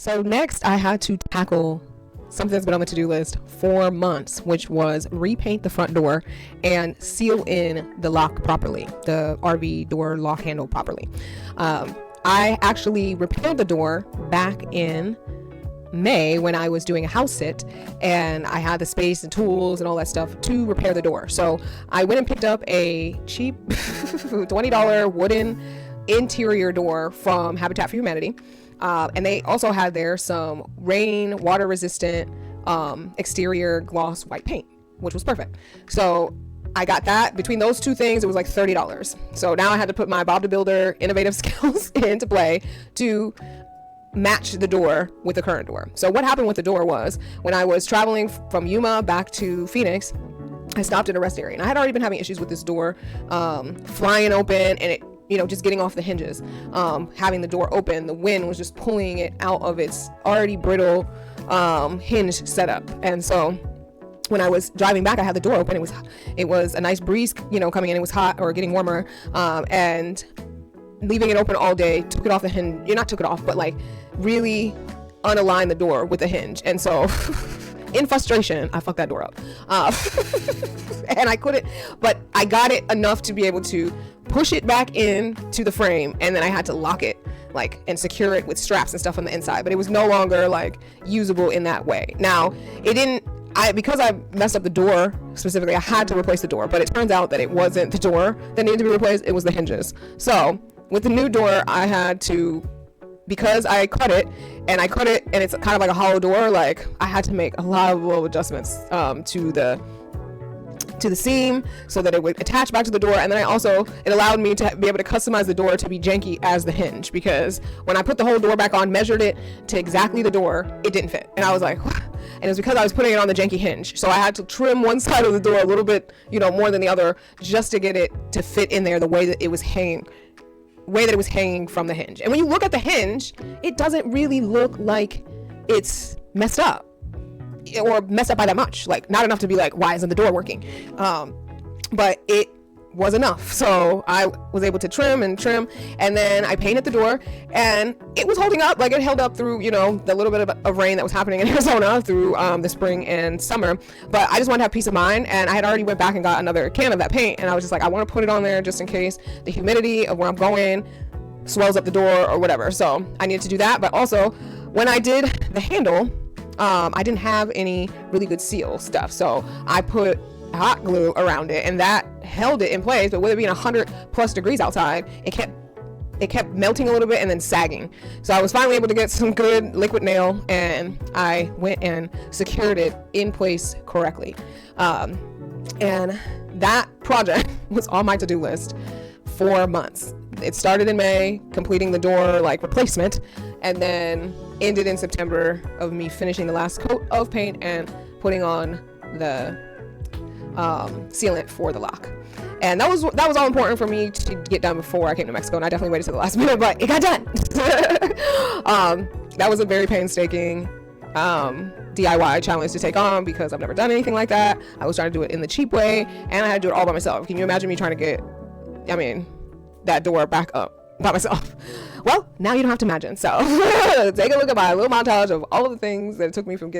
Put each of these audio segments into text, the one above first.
So next I had to tackle something that's been on the to-do list for months, which was repaint the front door and seal in the lock properly, the RV door lock handle properly. I actually repaired the door back in May when I was doing a house sit, and I had the space and tools and all that stuff to repair the door. So I went and picked up a cheap $20 wooden interior door from Habitat for Humanity. And they also had there some rain, water resistant, exterior gloss white paint, which was perfect. So I got that. Between those two things, it was like $30. So now I had to put my Bob the Builder innovative skills into play to match the door with the current door. So what happened with the door was, when I was traveling from Yuma back to Phoenix, I stopped at a rest area, and I had already been having issues with this door flying open, and it, just getting off the hinges. Having the door open, the wind was just pulling it out of its already brittle hinge setup. And so when I was driving back, I had the door open. It was a nice breeze, coming in. It was hot, or getting warmer, and leaving it open all day took it off the hinge. Not took it off, but like really unaligned the door with the hinge. And so in frustration, I fucked that door up. And I couldn't, but I got it enough to be able to push it back in to the frame, and then I had to lock it and secure it with straps and stuff on the inside, but it was no longer usable in that way. Now, because I messed up the door specifically, I had to replace the door, but it turns out that it wasn't the door that needed to be replaced, it was the hinges. So with the new door, I had to, because I cut it and it's kind of like a hollow door, I had to make a lot of little adjustments to the seam so that it would attach back to the door. And then it allowed me to be able to customize the door to be janky as the hinge, because when I put the whole door back on, measured it to exactly the door, it didn't fit. And I was like, what? And it was because I was putting it on the janky hinge. So I had to trim one side of the door a little bit, more than the other, just to get it to fit in there the way that it was hanging from the hinge. And when you look at the hinge, it doesn't really look like it's messed up, or messed up by that much, not enough to be like, why isn't the door working? But it was enough. So I was able to trim, and then I painted the door, and it was holding up. It held up through, the little bit of rain that was happening in Arizona through the spring and summer. But I just wanted to have peace of mind, and I had already went back and got another can of that paint, and I was just like, I want to put it on there just in case the humidity of where I'm going swells up the door or whatever. So I needed to do that. But also, when I did the handle, I didn't have any really good seal stuff, so I put hot glue around it, and that held it in place. But with it being 100+ degrees outside, it kept melting a little bit and then sagging. So I was finally able to get some good liquid nail, and I went and secured it in place correctly. And that project was on my to-do list for months. It started in May, completing the door replacement, and then ended in September of me finishing the last coat of paint and putting on the sealant for the lock. And that was all important for me to get done before I came to Mexico, and I definitely waited to the last minute, but it got done. That was a very painstaking DIY challenge to take on, because I've never done anything like that. I was trying to do it in the cheap way, and I had to do it all by myself. Can you imagine me trying to get that door back up by myself? Well, now you don't have to imagine. So take a look at my little montage of all of the things that it took me from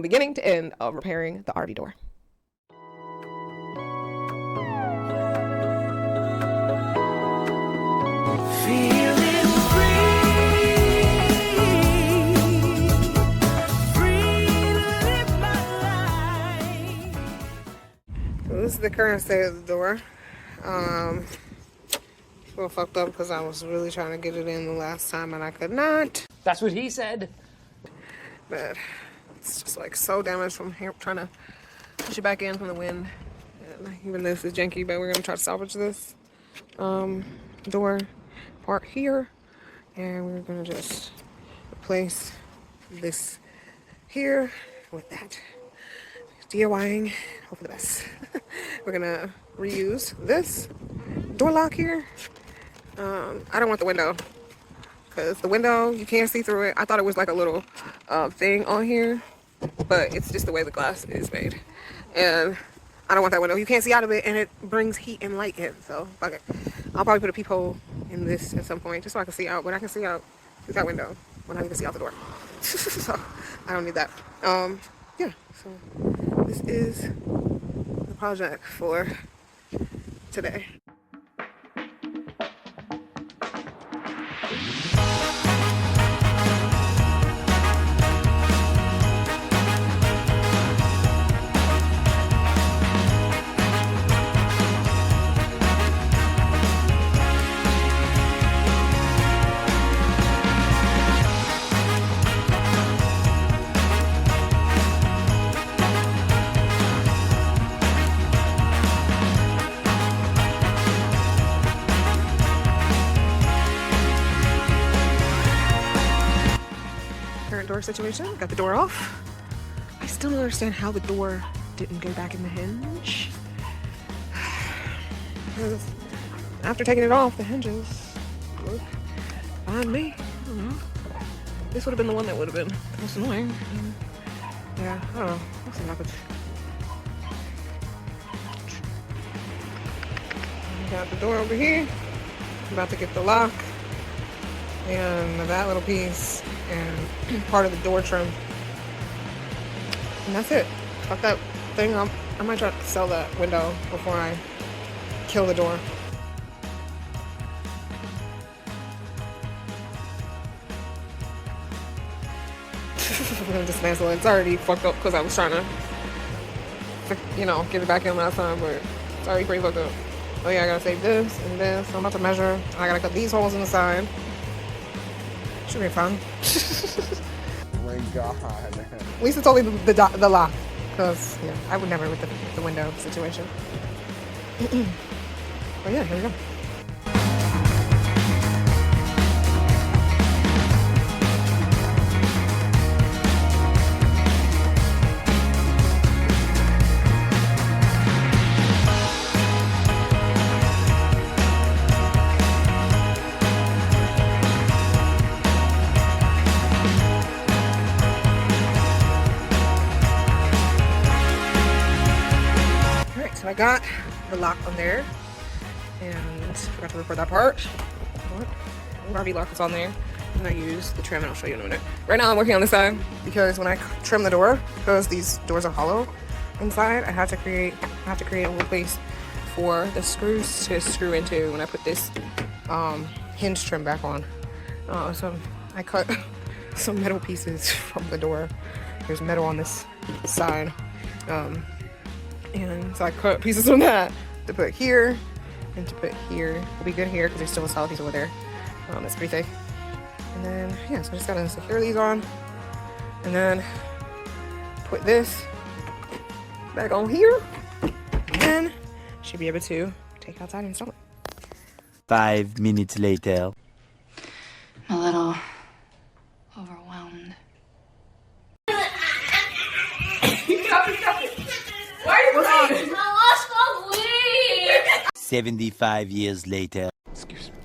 beginning to end of repairing the RV door. Feeling free to live my life. So this is the current state of the door. A little fucked up because I was really trying to get it in the last time and I could not. That's what he said. But it's just so damaged from here, trying to push it back in from the wind. And even this is janky, but we're gonna try to salvage this door part here, and we're gonna just replace this here with that. DIYing, hope for the best. We're gonna reuse this door lock here. I don't want the window, because the window, you can't see through it. I thought it was a little thing on here, but it's just the way the glass is made, and I don't want that window. You can't see out of it, and it brings heat and light in. So fuck it. I'll probably put a peephole in this at some point just so I can see out, but I can see out through that window. when I need to see out the door. So I don't need that. Yeah, so this is the project for today. Current door situation, got the door off. I still don't understand how the door didn't go back in the hinge. Because after taking it off, the hinges look fine to me. I don't know. This would have been the one that would have been most annoying. Yeah, I don't know. We'll see what happens. Got the door over here. I'm about to get the lock and that little piece and part of the door trim. And that's it. Fuck that thing. I might try to sell that window before I kill the door. I'm gonna dismantle it. It's already fucked up because I was trying to, you know, get it back in last time, but it's already pretty fucked up. Oh yeah, I gotta save this and this. I'm about to measure. I gotta cut these holes in the side. Should be fun. Oh my god. At least it's only the lock, because yeah, I would never with the window situation. But yeah, here we go. So I got the lock on there, and forgot to record that part. What? Barbie lock is on there, and I use the trim, and I'll show you in a minute. Right now I'm working on this side because when I trim the door, because these doors are hollow inside, I have to create a little place for the screws to screw into when I put this hinge trim back on. So I cut some metal pieces from the door. There's metal on this side. And so I cut pieces from that to put here and to put here. It'll be good here because there's still a solid piece over there. It's pretty thick. And then, yeah, so I just gotta secure these on. And then put this back on here. And then should be able to take outside and install it. 5 minutes later. I'm a little overwhelmed. I lost my weed! 75 years later. Excuse me.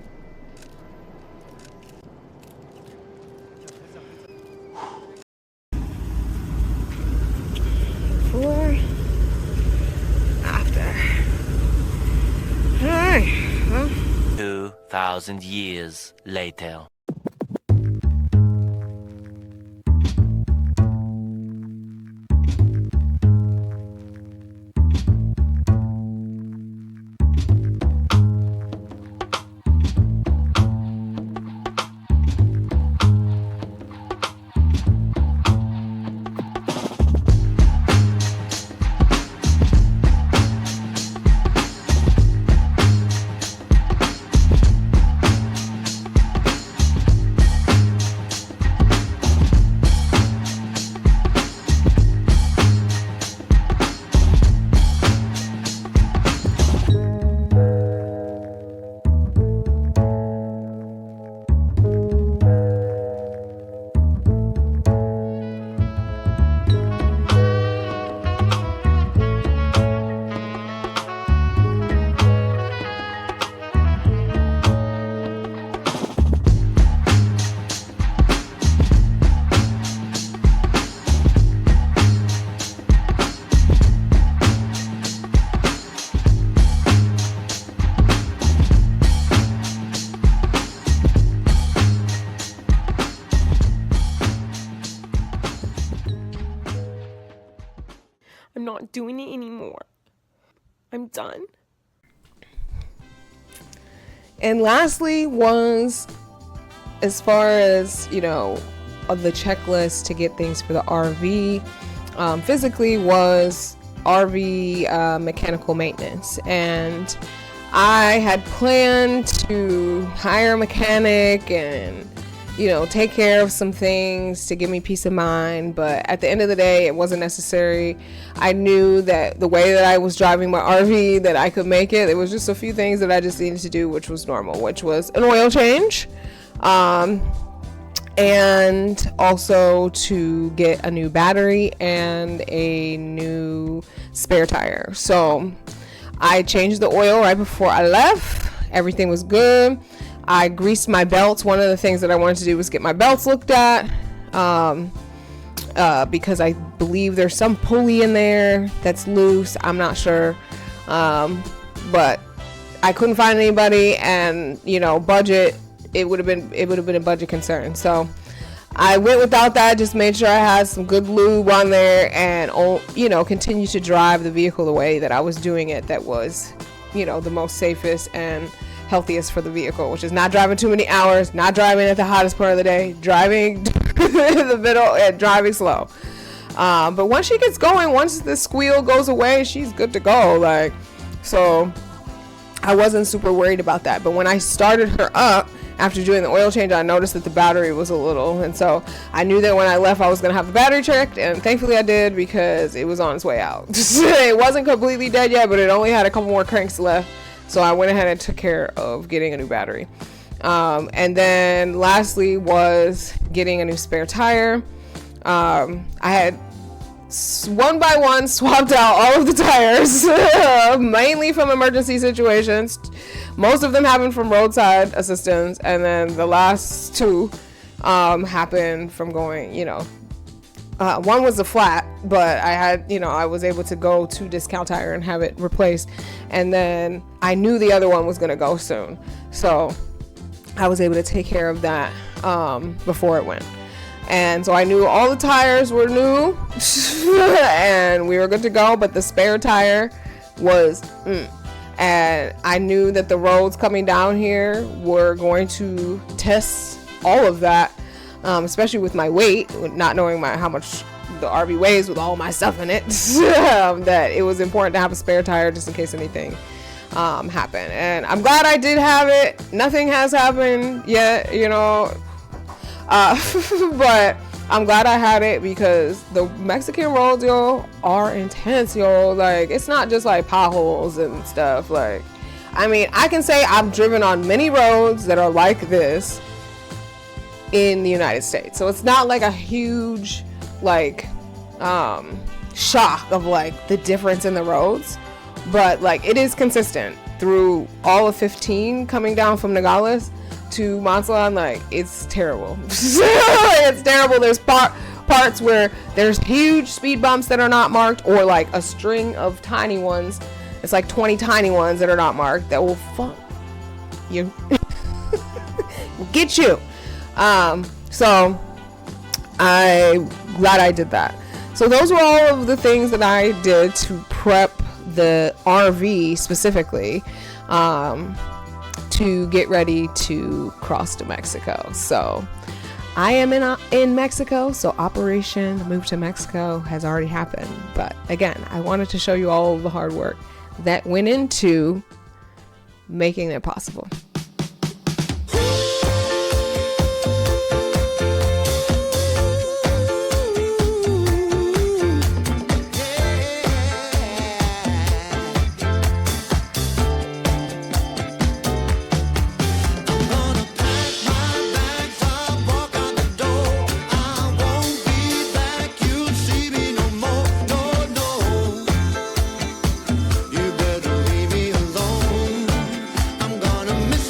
Before, after. Alright, well. 2,000 years later. I'm not doing it anymore. I'm done. And lastly was, as far as, you know, the checklist to get things for the RV, physically was RV mechanical maintenance. And I had planned to hire a mechanic and, you know, take care of some things to give me peace of mind, but at the end of the day, it wasn't necessary. I knew that the way that I was driving my RV, that I could make it. There was just a few things that I just needed to do, which was normal, which was an oil change, and also to get a new battery and a new spare tire. So I changed the oil right before I left. Everything was good. I greased my belts. One of the things that I wanted to do was get my belts looked at, because I believe there's some pulley in there that's loose. I'm not sure, but I couldn't find anybody, and, you know, budget, it would have been a budget concern. So I went without that. Just made sure I had some good lube on there, and, you know, continue to drive the vehicle the way that I was doing it. That was, you know, the most safest and healthiest for the vehicle, which is not driving too many hours, not driving at the hottest part of the day, driving in the middle and driving slow. But once she gets going, once the squeal goes away, she's good to go. Like, so I wasn't super worried about that. But when I started her up after doing the oil change, I noticed that the battery was a little, and so I knew that when I left, I was gonna have the battery checked, and thankfully I did, because it was on its way out. It wasn't completely dead yet, but it only had a couple more cranks left. So I went ahead and took care of getting a new battery. And then lastly was getting a new spare tire. I had one by one swapped out all of the tires, mainly from emergency situations. Most of them happened from roadside assistance. And then the last two happened from going, you know, one was a flat, but I had, you know, I was able to go to Discount Tire and have it replaced. And then I knew the other one was going to go soon. So I was able to take care of that before it went. And so I knew all the tires were new and we were good to go, but the spare tire was, and I knew that the roads coming down here were going to test all of that. Especially with my weight, not knowing how much the RV weighs with all my stuff in it, that it was important to have a spare tire just in case anything happened. And I'm glad I did have it. Nothing has happened yet, you know, but I'm glad I had it, because the Mexican roads, yo, are intense, yo. Like, it's not just like potholes and stuff. Like, I mean, I can say I've driven on many roads that are like this in the United States, so it's not like a huge like shock of like the difference in the roads, but like it is consistent through all of 15 coming down from Nogales to Montalán. Like, it's terrible. It's terrible. There's parts where there's huge speed bumps that are not marked, or like a string of tiny ones. It's like 20 tiny ones that are not marked that will fuck you. Get you. So I'm glad I did that. So those were all of the things that I did to prep the RV specifically, to get ready to cross to Mexico. So I am in Mexico, so Operation Move to Mexico has already happened. But again, I wanted to show you all of the hard work that went into making it possible. You better leave me alone. I'm gonna miss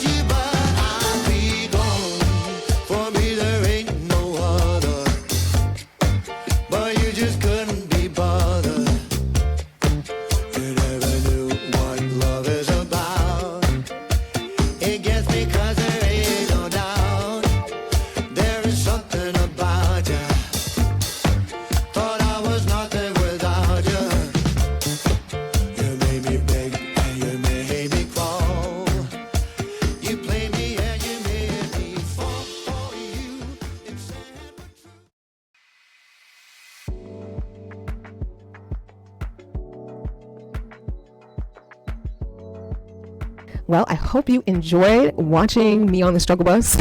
well, I hope you enjoyed watching me on the struggle bus,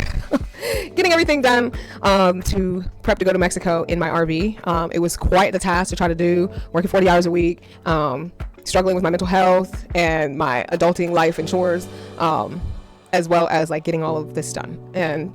getting everything done to prep to go to Mexico in my RV. It was quite the task to try to do, working 40 hours a week, struggling with my mental health and my adulting life and chores, as well as like getting all of this done. And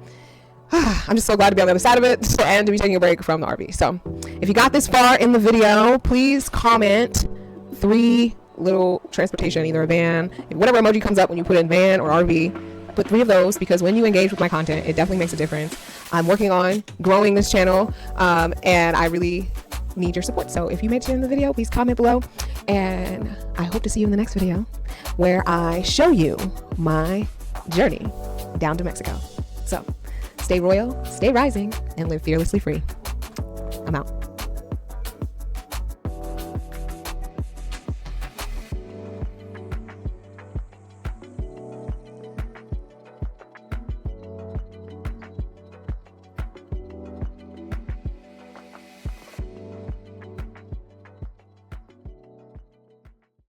I'm just so glad to be on the other side of it and to be taking a break from the RV. So if you got this far in the video, please comment 3 little transportation, either a van, whatever emoji comes up when you put in van or RV, put 3 of those, because when you engage with my content, it definitely makes a difference. I'm working on growing this channel, and I really need your support. So if you made it in the video, please comment below, and I hope to see you in the next video where I show you my journey down to Mexico. So stay royal, stay rising, and live fearlessly free. I'm out.